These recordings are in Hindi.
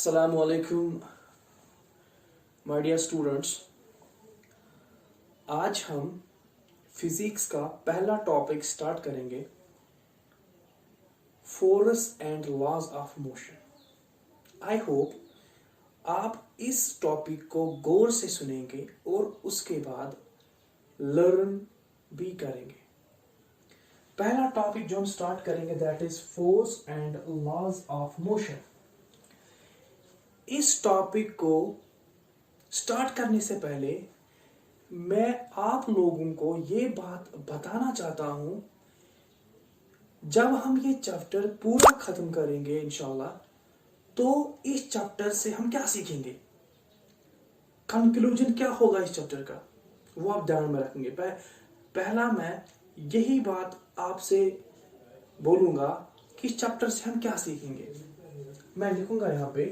अस्सलामुअलैकुम माय डियर स्टूडेंट्स। आज हम फिजिक्स का पहला टॉपिक स्टार्ट करेंगे, force and laws of motion. I hope आप इस टॉपिक को गौर से सुनेंगे और उसके बाद लर्न भी करेंगे। पहला टॉपिक जो हम स्टार्ट करेंगे that is force and laws of motion. इस टॉपिक को स्टार्ट करने से पहले मैं आप लोगों को ये बात बताना चाहता हूं, जब हम ये चैप्टर पूरा खत्म करेंगे इंशाल्लाह, तो इस चैप्टर से हम क्या सीखेंगे, कंक्लूजन क्या होगा इस चैप्टर का, वो आप ध्यान में रखेंगे। पहला मैं यही बात आपसे बोलूंगा कि इस चैप्टर से हम क्या सीखेंगे। मैं लिखूंगा यहाँ पे,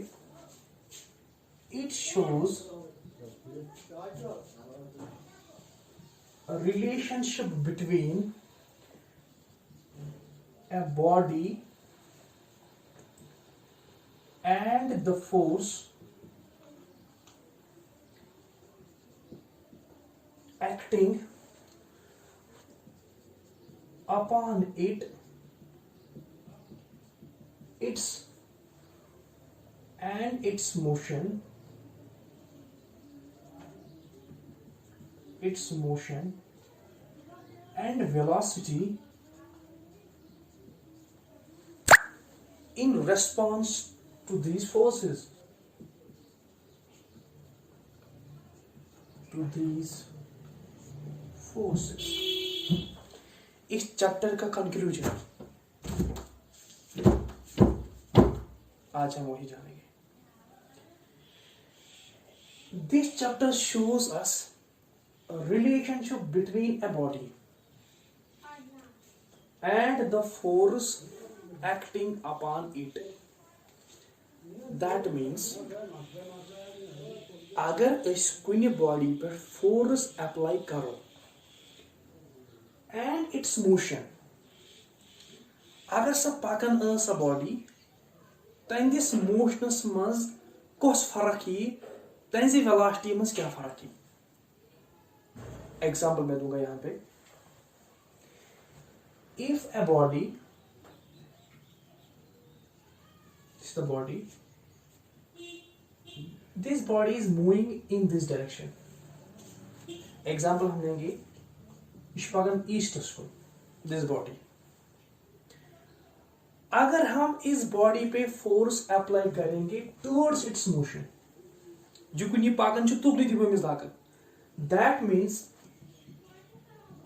it shows a relationship between a body and the force acting upon it, its motion and velocity in response to these forces. इस चैप्टर का कंक्लूजन आज हम वही जानेंगे। This chapter shows us a relationship between a body and the force acting upon it. That means अगर इस कुछ बॉडी पर फोर्स अप्लाई करो and its motion, अगर सब पकन सा बॉडी तंदिस मोशनस मज कस फर्क यी, तंजी वेलोसिटी मज क्या फर्क यी। एग्जाम्पल मैं दूंगा यहां पे, if a body, this is the body, this body is moving in this direction. Example हम लेंगे इश्पागन ईस्ट को, दिस बॉडी। अगर हम इस बॉडी पे फोर्स अप्लाई करेंगे टुवर्ड्स इट्स मोशन, जुकुन ये पागन छु तुगली दिबो miss दाक, that means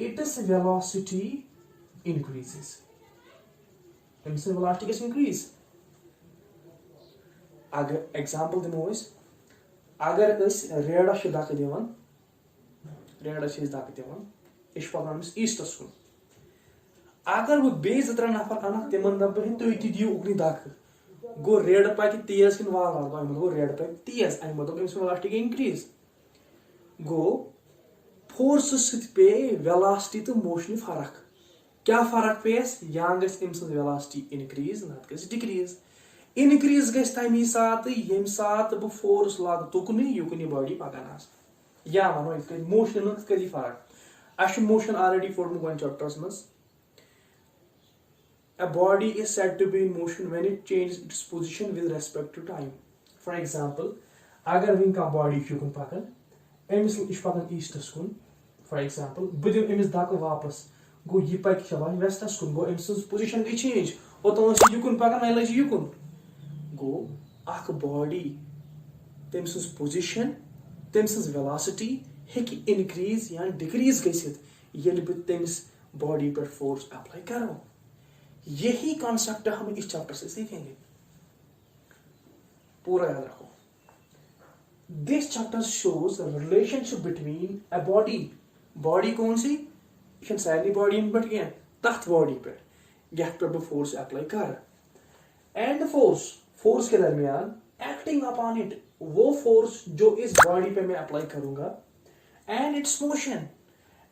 its velocity increases. Its velocity gets increase. अगर एग्जाम्पल दिमो अगर रेडा दाक दिवान, इस पकान ईस्टस कुन, अगर वो बेज त्रे नफर अनक तिमन दप तुम दियो उकनी दाक, गो रेड पक तेज किन वाल गो रेड पक तेज, अमि मतलब अमिस वेलोसिटी गई इंक्रीज। गो फोर्स सत पे वेलोसिटी तो मोशन फर्क, क्या फर्क पेस, या गम्स वेलोसिटी इनक्रीज नत गस डिक्रीज। इनक्रीज गस तमी सात यम सात बह फोर्स लाग तुकन युकन बॉडी पकान आस, या वनो इत मोशन कदी फर्क। अश मोशन ऑलरेडी फोर्म गो चैप्टर्स मज। A body is said to be in motion when it changes its position with respect to time. For example, अगर वन का बॉडी युकन पकान, अमिस इश पकान ईस्टस कुन, फॉर एग्जाम्पल बह दिम अमिस दाक वापस, गो यह पक वेस्टस कुन, गो अमिस पोजिशन गई चेंज, ओतन युकन पकान वह लज युकन। गो अख बॉडी तम पोजिशन तम वेलोसिटी हेकि इनक्रीज या डिक्रीज गसित येल बह तमिस बॉडी पर फोर्स अप्लाई करो। यही कॉन्सेप्ट हम इस चैप्टर से सीखेंगे, पूरा याद रखो। This chapter shows relationship between a body, body कौन सी, सारी बॉडी पे तथ बॉडी पे यथ पे फोर्स अप्लाई कर, एंड फोर्स के दरमियान एक्टिंग अपॉन इट, वो फोर्स जो इस बॉडी पे मैं अप्लाई करूंगा, and its motion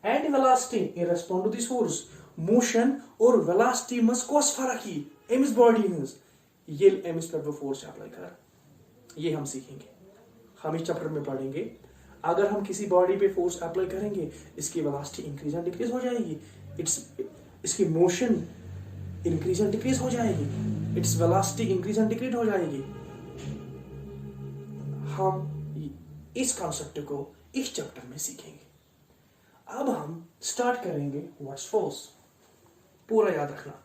and velocity in response to this force. Motion और वेलोसिटी मज कस फर्क यी अमिस बॉडी हज, ये अमिस पे फोर्स अप्लाई कर। ये हम सीखेंगे, हम इस चैप्टर में पढ़ेंगे। अगर हम किसी बॉडी पे फोर्स अप्लाई करेंगे, इसकी वेलोसिटी इंक्रीज एंड डिक्रीज हो जाएगी, इसकी मोशन इंक्रीज एंड डिक्रीज हो जाएगी, its velocity increase and decrease हो जाएगी। हम इस कॉन्सेप्ट को इस चैप्टर में सीखेंगे। अब हम स्टार्ट करेंगे व्हाट्स फोर्स, पूरा याद रखना।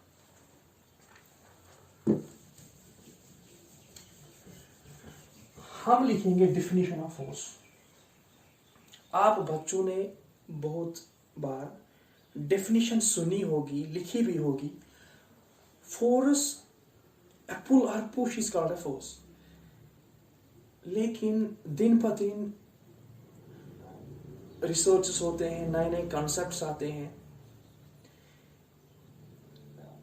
हम लिखेंगे डिफिनीशन ऑफ फोर्स। आप बच्चों ने बहुत बार डेफिनेशन सुनी होगी, लिखी भी होगी। Force, a pull or push is called a force। लेकिन दिन ब दिन रिसर्चेस होते हैं, नए नए कॉन्सेप्ट्स आते हैं।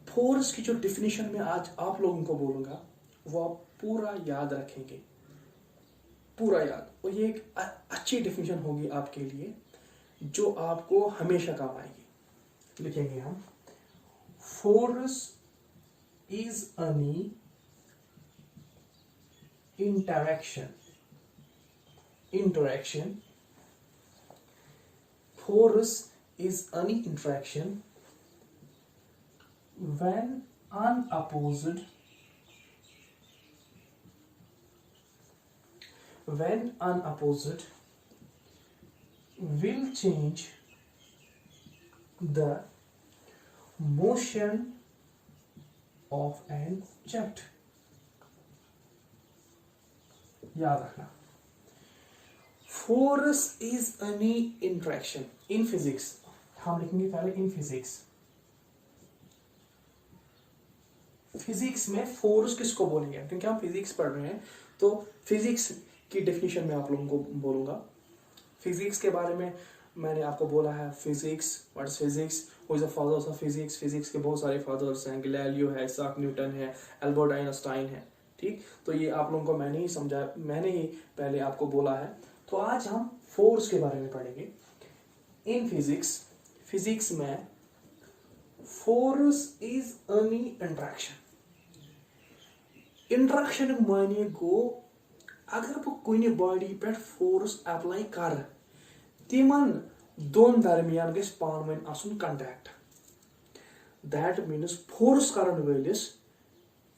फोर्स की जो डिफिनीशन मैं आज आप लोगों को बोलूंगा वो आप पूरा याद रखेंगे, पूरा याद। और ये एक अच्छी डिफिनीशन होगी आपके लिए, जो आपको हमेशा काम आएगी। लिखेंगे हम, force is any interaction, force is any interaction when unopposed will change the motion of an object। याद रखना, force is any interaction. In physics हम लिखेंगे पहले, इन फिजिक्स में फोर्स किसको बोलेंगे, क्योंकि हम फिजिक्स पढ़ रहे हैं तो फिजिक्स की डेफिनेशन में आप लोगों को बोलूंगा। फिजिक्स के बारे में मैंने आपको बोला है, physics, what is physics, who is the fathers of physics. Physics के बहुत सारे फादर्स हैं, गैलीलियो है, आइजैक न्यूटन है, एल्बर्ट आइंस्टाइन है। ठीक, तो ये आप लोगों को मैंने ही पहले आपको बोला है। तो आज हम फोर्स के बारे में पढ़ेंगे। इन फिजिक्स में फोर्स इज एनी इंट्रैक्शन माने गो, अगर बह कुन बॉडी पे फोर्स अप्लाई कर, तिमन दोन दरमियान गस पान वन आसुन कंटैक्ट। दैट मीन्स फोर्स करन वलिस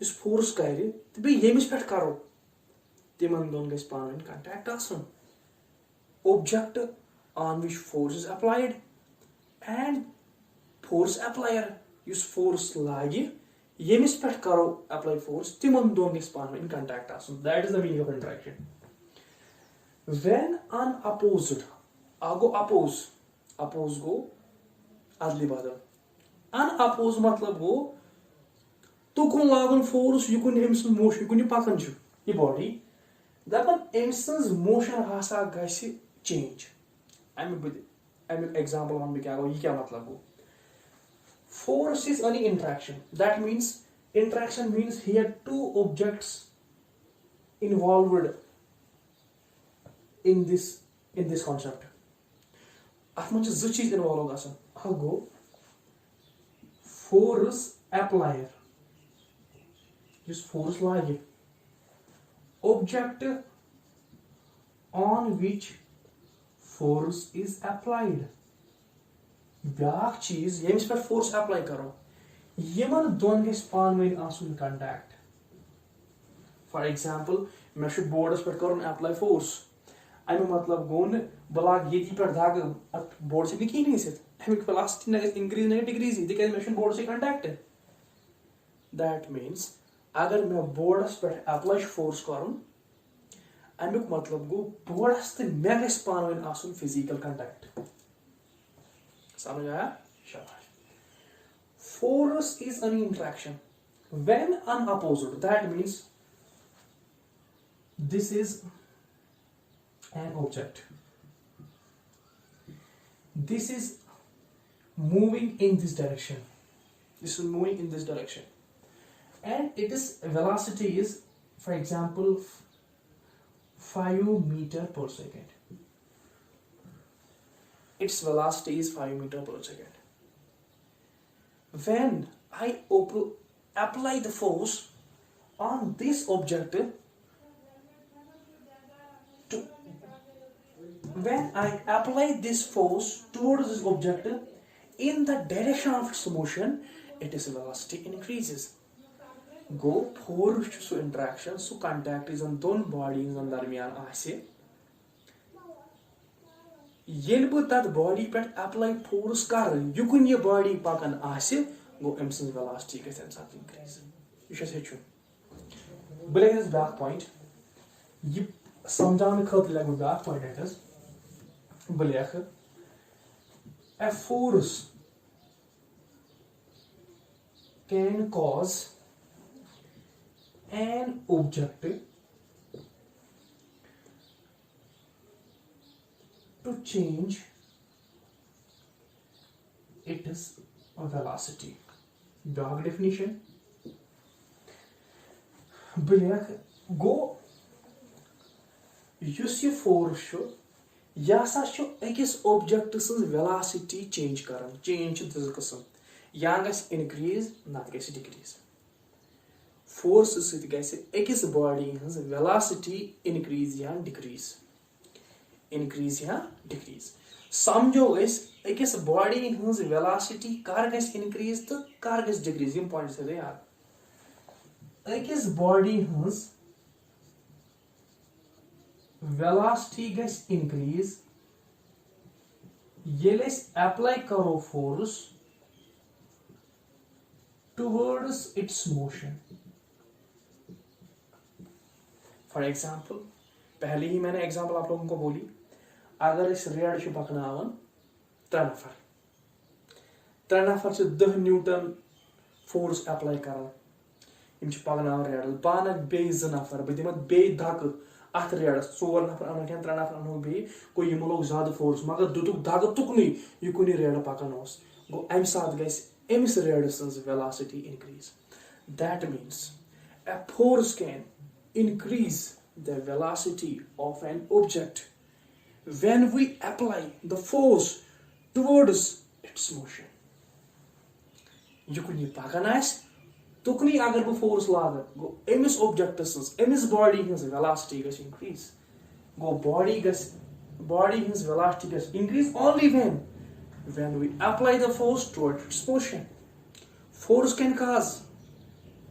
इस फोर्स कर तो बे यमिस पे करो, तिमन दोन गस पान वन कंटैक्ट आसुन। Object on which force is applied and force applier युस फोर्स लागे, यमिस पे करो अप्लाई फोर्स, तिमन दोन गस पान वन कंटैक्ट आसुन। That is the meaning of interaction. When unopposed, आगो अपोज गो अदली बदल। अनअपोज मतलब गो तुकुन लागन फोर्स, युकुन एम्स मोशन, युकुन पकन ये बॉडी, दपन एम्स मोशन हसा गसि चेंज। अमिक एग्जांपल वन क्या गो, ये क्या मतलब गो। Force is any interaction. That means interaction means here two objects involved in this concept. At much two चीज involved गसन। How go? Force applier, use force लागे, object on which force is applied, back चीज यमिस पे फोर्स अप्लाई करो, यमन दोन गस पान वन आसुन कंटैक्ट। फॉर एग्जांपल मे बोर्डस पे कर अप्लाई फोर्स, अमि मतलब गो न बह लाग ये पे दाग, बोर्ड से कहीं अमिक वेलोसिटी न इंक्रीज न डिक्रीज, तिक मे बोर्ड से कंटैक्ट। दैट मीन्स अगर मे बोर्डस पे अप्लाई फोर्स कर, अमिक मतलब गो बोर्डस तो मे गस पान वन आसुन फिजिकल कंटैक्ट। समझ आया? शाबाश। Force is an interaction when unopposed. That means this is an object. This is moving in this direction. This is moving in this direction, and it is velocity is, for example, 5 meters per second. Its velocity is 5 meters per second. When I apply the force on this object, when I apply this force towards this object in the direction of its motion, its velocity increases. Go force su interaction, su contact is on don bodies on darmiyan aase. Yel bu tat body pet apply force kar, yukun ye body pakan aase, go emsins velocity gets increase. You should say true. But this back point, you समझाने खातिर लगभग बैक पॉइंट है इस बलेख a force can cause an object to change its velocity. Dog definition. Baleख go. Yus ye force shu yasa shu ekis object sins velocity change karan, change this qism ya gas increase not gas decrease. Force sit gas ekis body his velocity increase ya decrease, increase ya decrease. Samjho guys ekis body his velocity kar gas increase to kar gas decrease. Yim point se yaar ekis body his velocity gets increase yel apply karo force towards its motion. For example, पहले ही मैंने एग्जांपल आप लोगों को बोली, अगर इस रेड से पकनावन 3 नफर से 10 न्यूटन फोर्स अप्लाई करान इम पकनावन रेड पान बे 2 नफर बे दिमत बे धक अत रेडस 4 नफर अनो 3 नफर अनो बे को यम लोग ज्यादा फोर्स मगर दुतुक धाग तुकनी युकुनी रेड पकन ओस गो एम साथ गइस amiss radius velocity increase. That means a force can increase the velocity of an object when we apply the force towards its motion. Yukuni pakan as tukni agar bu force laga go emis object emis body his velocity gets increase. Go body his velocity gets increase only when we apply the force towards its motion. Force can cause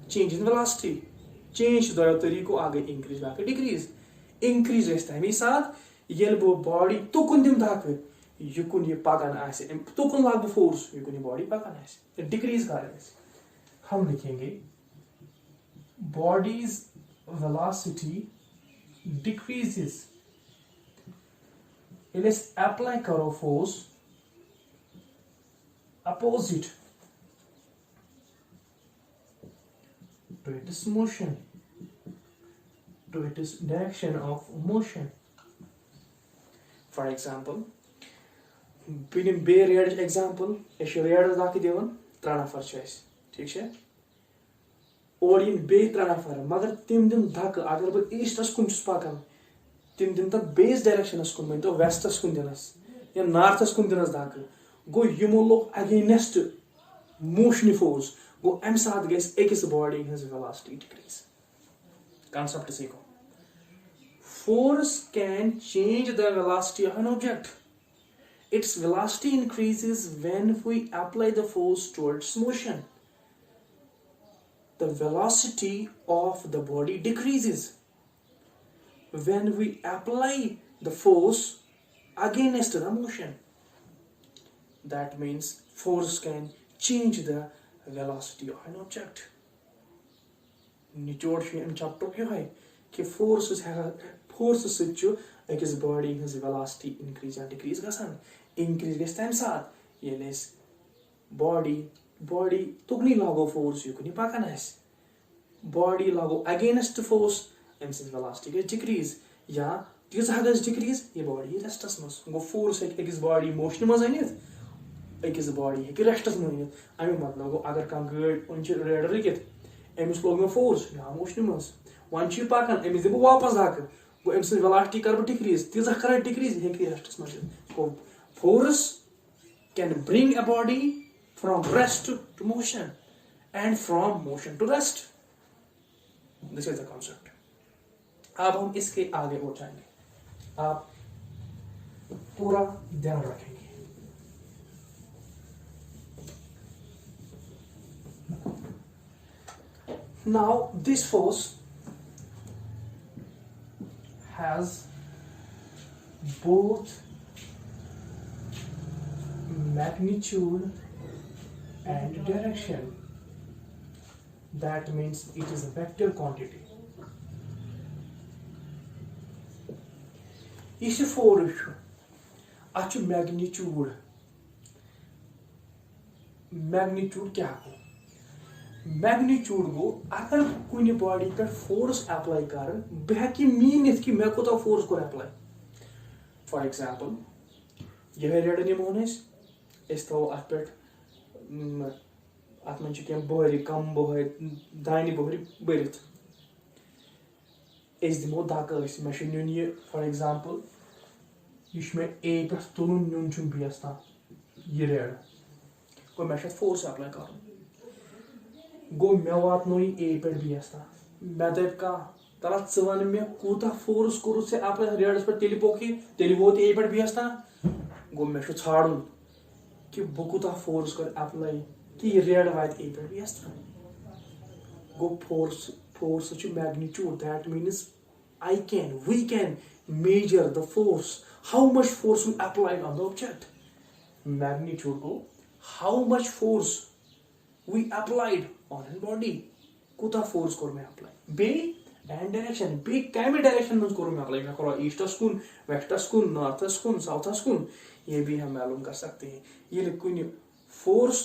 change in velocity, change doyo tariko aage increase back decrease. Increase is tami sath yel bu body tukun dim dhak yukun ye pagan aise tukun lag bu force yukun ye body pagan aise decrease kar aise. हम लिखेंगे body's velocity decreases. Let's apply करो force opposite to its motion, to its direction of motion. For example, बिन बे रेड example एश रेड दाकी देवन 3 नफर छ ठीक है और इन बे 3 नफर मगर तिम दिन धक अगर बह ईस्टस कुन पकान तिम दिन तक बेस डायरेक्शनस कुन वन तो वेस्टस कुन दिनस या नॉर्थस कुन दिनस धक गो यमो लोग अगेंस्ट मोशन फोर्स गो अम साथ गैस एकस body his velocity decrease. Concept सीखो. Force can change the velocity of an object. Its velocity increases when we apply the force towards motion. The velocity of the body decreases when we apply the force against the motion. That means force can change the velocity of an object. निचोड़ छ इन चैप्टर के है कि force से अकिस body his velocity increase या decrease गसान. Increase गस तम साथ येलेस body तुगनी लागो force युकुनी पाकन है body लागो against force एमसिस velocity गस decrease या तीस गस decrease ये body रेस्टस मस गो force अकिस body motion मस अनित अकिस body है कि रेस्टस मस अनित अमी मतलब गो अगर कम गाड़ी उनच रेडर रिकित एमिस लोग में force या motion मस वन छी पाकन एमिस दिबो वापस धाक गो एमसिस velocity कर decrease तीस कर decrease है कि रेस्टस मस गो force can bring a body from rest to motion and from motion to rest. This is the concept. अब हम इसके आगे और जाएंगे. आप पूरा ध्यान रखेंगे। Now this force has both magnitude and direction. That means it is a vector quantity. This force is magnitude. Magnitude क्या हो? Magnitude गो अगर कुछ बॉडी पे फोर्स अप्लाई कर बह मीनित कि मैं कोता फोर्स को अप्लाई। फॉर एग्जांपल यह रेड निमोन तो अत पे अत मे बहर कम बहर दानि बहर बरित दिमो धक् मे नुन यह फॉर एग्जांपल यह मे ए पे तुलन नुन बीस तान यह रेड गो मे फोर्स अप्लाई कर गो मे वातनो ए पे बीस तान मे दप कह तला वन मे कूता फोर्स कोर से अप्लाई रेडस पे तेल पोक तेल वोत ए पे बीस तान गो मे छाड़न कि बह कूता फोर्स कर अप्लाई कि रेड वात ए पे बीस तान गो force magnitude that means we can measure the force, how much force we applied on the object. Magnitude go how much force we applied on a body. Kuta force kor me apply. B and direction. B kame direction में करो मैं apply मैं करो east kun, west kun, north kun, south kun. ये भी हम मालूम कर सकते हैं। ये कोई force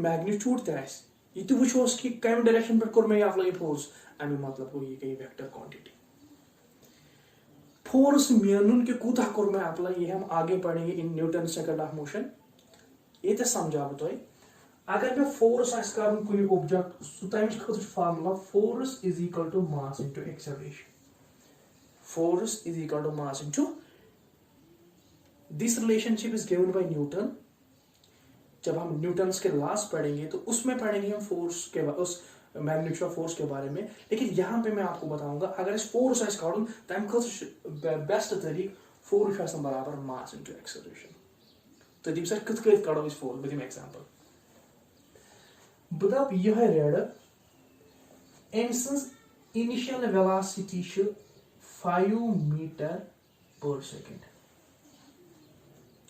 magnitude तैस ये तो वो शोस कि kame direction पर करो मैं apply force अमी मतलब वो ये कहीं vector quantity। फोर्स मेनुन के कूता कर मैं अप्लाई ये हम आगे पढ़ेंगे in newton second of motion ये तो समझा तो अगर मैं फोर्स आस कर कुछ ऑब्जेक्ट सो तमिस खतर formula force is equal to mass into acceleration force is equal to mass into this relationship is given by Newton जब हम न्यूटन्स के लॉस पढ़ेंगे तो उसमें पढ़ेंगे हम फोर्स के उस मैग्नीट्यूड ऑफ फोर्स के बारे में लेकिन यहाँ पे मैं आपको बताऊंगा अगर इस फोर्स आस काड़ूं तम खतर बेस्ट तरीक फोर्स आसन बराबर मास इनटू एक्सेलरेशन तो दिम सर कित कत काड़ो इस फोर्स बदिम एग्जांपल बदप यह red एमसंस initial velocity 5 metre per second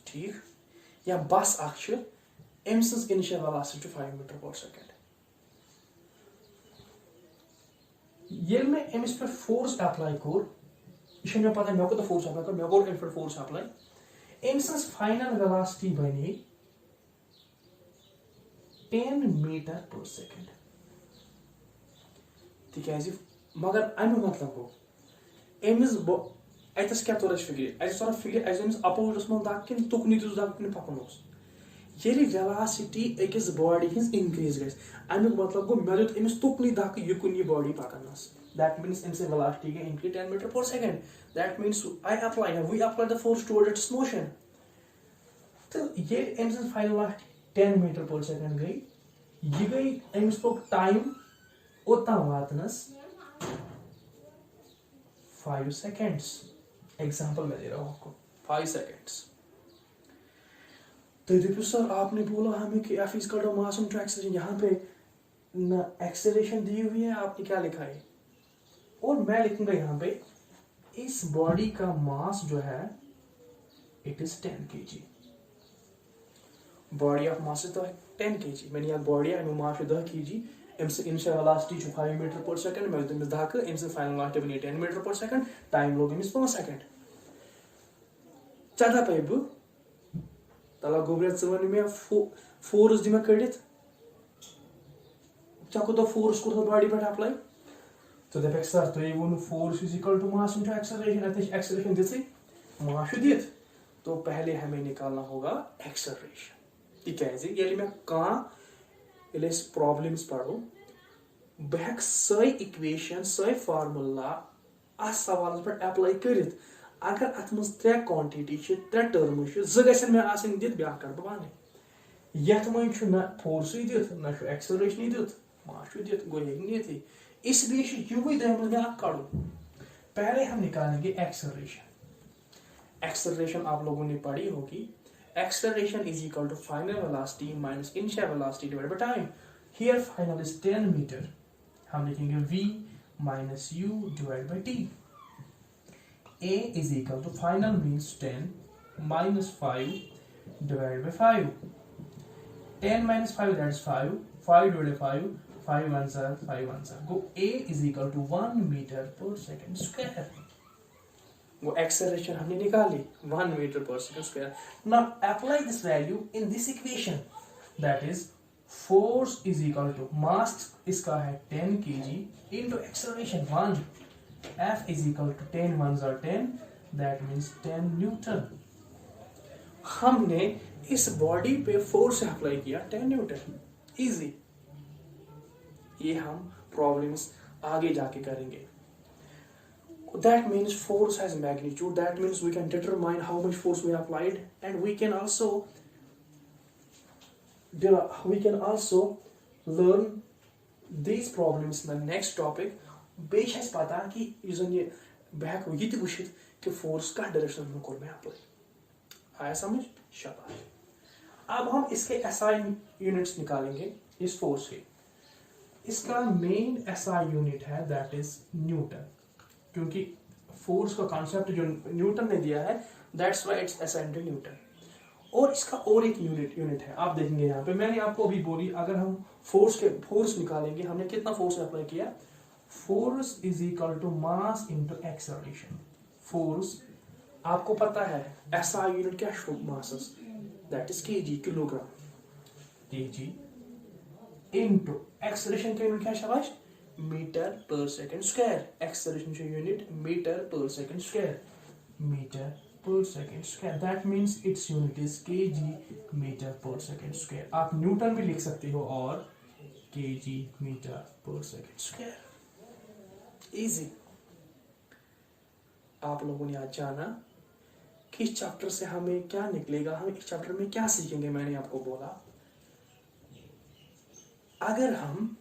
ठीक या बस अख एमसंस initial velocity 5 metre per second ये मैं एमस पे फोर्स अप्लाई कोर इसे मैं पता मैं को तो फोर्स अप्लाई कर मैं को एम पे फोर्स अप्लाई एमसंस फाइनल वेलोसिटी बने 10 मीटर पर सेकंड तिकाज मगर अमु मतलब हो एमस अतस क्या तोर फिगर अस तोर फिगर अस एमस अपोजिटस मन दाक किन तुकनी तुस दाक किन पकन ओस येली वेलोसिटी अकिस बॉडी हिंस इंक्रीज गस अमु मतलब गो मे दुत एमस तुकनी दाक युकुन ये बॉडी पकनस that means एमस वेलोसिटी के increase 10 metre per second that means we apply the force toward its motion तो ये AIIMS final velocity 10 metre per second गई ये गई एमस तो टाइम ओता वातनस 5 सेकंड्स एग्जांपल मैं दे रहा हूं आपको 5 सेकंड्स तो देखो सर आपने बोला हमें कि F is equal to mass into acceleration यहाँ पे ना एक्सेलरेशन दी हुई है आपने क्या लिखा है और मैं लिखूंगा यहाँ पे इस बॉडी का मास जो है it is 10 kg body of mass तो 10 kg मैंने यहाँ बॉडी है मास 10 kg एमसे initial velocity 5 metre per second मैं तुम धाक एमसे फाइनल वेलोसिटी बनी 10 मीटर पर सेकंड टाइम लोग इस 5 सेकंड चदा पैब तला गोब्रेत वन में फोर्स दिमा कड़ित चाको तो फोर्स को बॉडी पे अप्लाई तो दे सर तो ये वो force is equal to mass into acceleration अतः एक्सेलरेशन दिस मास दित तो पहले हमें निकालना होगा एक्सेलरेशन तिकाज ये मैं ये प्रॉब्लम्स पढ़ो बह सही इक्वेशन सही फार्मूला अस सवाल पे अप्लाई करित अगर अत मज 3 क्वांटिटी 3 टर्म गन मे आसन दित ब्या कर बने यथ मन ना फोर्स दित ना एक्सेलरेशन दित मास दित गो ये इसलिए युवी दम में काड़ो पहले हम निकालेंगे एक्सेलरेशन एक्सेलरेशन आप लोगों ने पढ़ी होगी, acceleration is equal to final velocity minus initial velocity divided by time. Here final is 10 meter. हम लिखेंगे v minus u divided by t. A is equal to final means 10 minus 5 divided by 5. 10 minus 5 that is 5. 5 divided by 5. 5 ones are 5 ones are. Go A is equal to 1 meter per second square. वो acceleration हमने निकाली 1 meter per second square. Now apply this value in this equation. That is force is equal to mass इसका है 10 kg into acceleration 1. F is equal to 10 ones are 10. That means 10 Newton. हमने इस बॉडी पे फोर्स अप्लाई किया 10 न्यूटन. इजी. ये हम प्रॉब्लम्स आगे जाके करेंगे. That means force has magnitude. That means we can determine how much force we applied, and we can also learn these problems in the next topic. बेश है पता कि यूजन ये बैक ये तो वुशित कि फोर्स का डायरेक्शन में कोल में अप्लाई. आया समझ? शाबाश. अब हम इसके एसआई यूनिट्स निकालेंगे इस फोर्स के. इसका मेन एसआई यूनिट है दैट इज न्यूटन, क्योंकि फोर्स का कॉन्सेप्ट जो न्यूटन ने दिया है that's why it's assigned to Newton. और इसका और एक यूनिट है, आप देखेंगे यहाँ पे मैंने आपको अभी बोली, अगर हम फोर्स निकालेंगे, हमने कितना फोर्स अप्लाई किया. Force is equal to mass into acceleration. Force आपको पता है एसआई यूनिट क्या है, mass that is KG kilogram. KG into acceleration का यूनिट क्या है शाबाश, metre per second square. Acceleration का unit metre per second square. Metre per second square. That means its unit is KG metre per second square. आप न्यूटन भी लिख सकते हो और KG metre per second square. Easy. आप लोगों ने आज जाना कि इस चैप्टर से हमें क्या निकलेगा, हम इस चैप्टर में क्या सीखेंगे. मैंने आपको बोला अगर हम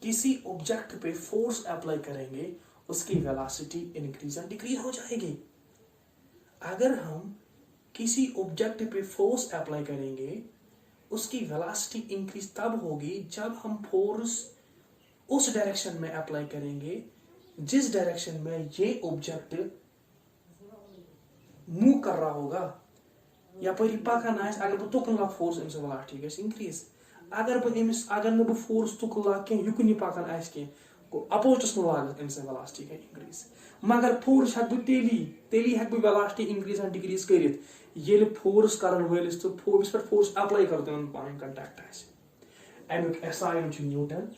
किसी ऑब्जेक्ट पे फोर्स अप्लाई करेंगे उसकी वेलोसिटी इंक्रीज एंड डिक्रीज हो जाएगी. अगर हम किसी ऑब्जेक्ट पे फोर्स अप्लाई करेंगे उसकी वेलोसिटी इंक्रीज तब होगी जब हम फोर्स उस डायरेक्शन में अप्लाई करेंगे जिस डायरेक्शन में ये ऑब्जेक्ट मूव कर रहा होगा. या पर पकान अगर बह तुकन लाग फोर्स अम्स वेलोसिटी गई इंक्रीज. अगर बह फोर्स तुक लाग कह युकन पकान कह अपोजिटस में लाग अम्स वेलोसिटी गई इंक्रीज. मगर फोर्स हेक बह तेली हेक बह वेलोसिटी इंक्रीज एंड डिक्रीज करित ये फोर्स करन वलिस तो फोर्स पे फोर्स अप्लाई करते हैं पान कांटेक्ट आए. अमुक एसआई न्यूटन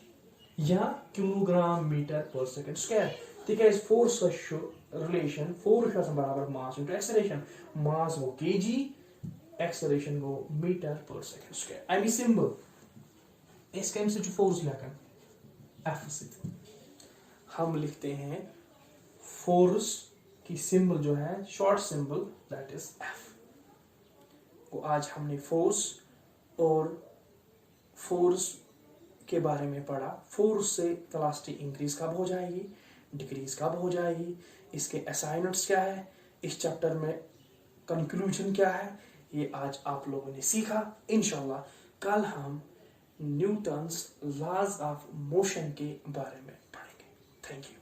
या kilogram metre per second square. तिकाज फोर्स रिलेशन फोर्स बराबर मास इनटू एक्सेलरेशन. मास गो केजी, एक्सेलरेशन गो मीटर पर सेकंड स्क्वायर. अमी सिंबल इस कम से फोर्स लेखन एफ से हम लिखते हैं फोर्स की सिंबल जो है short symbol that is F. को आज हमने फोर्स और फोर्स के बारे में पढ़ा. फोर्स से वेलोसिटी इंक्रीज कब हो जाएगी, डिक्रीज कब हो जाएगी, इसके असाइनमेंट्स क्या है, इस चैप्टर में कंक्लूजन क्या है, ये आज आप लोगों ने सीखा. इंशाल्लाह कल हम न्यूटन्स लॉज ऑफ मोशन के बारे में पढ़ेंगे. Thank you.